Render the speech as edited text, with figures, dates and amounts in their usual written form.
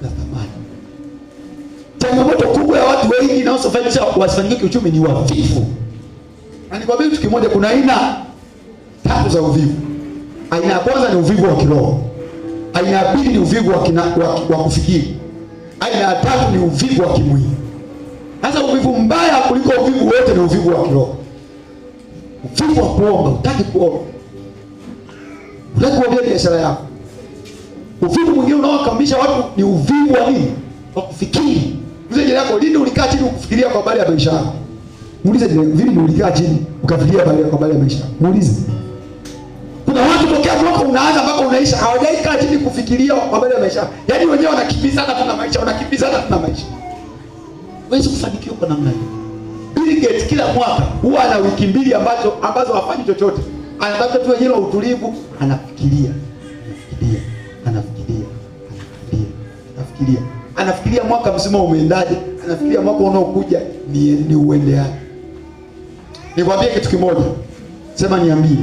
thamani. Changamoto kubwa ya watu wengi na wasofanyisha wasifanyike kiuchumi ni wavivu. Na nikwambia kitu kimoja, kuna aina 3 za uvivu. Aina ya kwanza ni uvivu wa kiroho. Aina ya pili ni uvivu wa kufikiri. Aina ya 3 ni uvivu wa kimwili. Sasa uvivu mbaya kuliko uvivu wote ni uvivu wa kiroho. Uvivu wa kuomba, hutaki kuomba. Hutaki kuombea biashara yako. Uvivu mwingine unaokamisha watu ni uvivu wa nini? Wa kufikiri. Muulize jirani yako, lini ulikaa chini ukufikiria kwa habari ya maisha yako? Muulize jirani, vipi ulikaa chini ukafikiria kwa habari ya maisha? Muulize. Kuna watu tokea mwaka unaanza mpaka unaisha hawajaikaa chini kufikiria kwa habari ya maisha. Yaani wenyewe wanakimbizana tuna maisha, wanakimbizana tuna maisha. Wewe usifanikiwe kwa namna hiyo. Bill Gates kila mwaka huwa ana wiki 2 ambazo hafanyi chochote. Anatafuta tu wenyewe utulivu, anafikiria. Anafikiria mwaka mzima umeendaje, anafikiria mwaka unaokuja ni uendeaje. Nikwambie kitu kimoja. Sema niambie.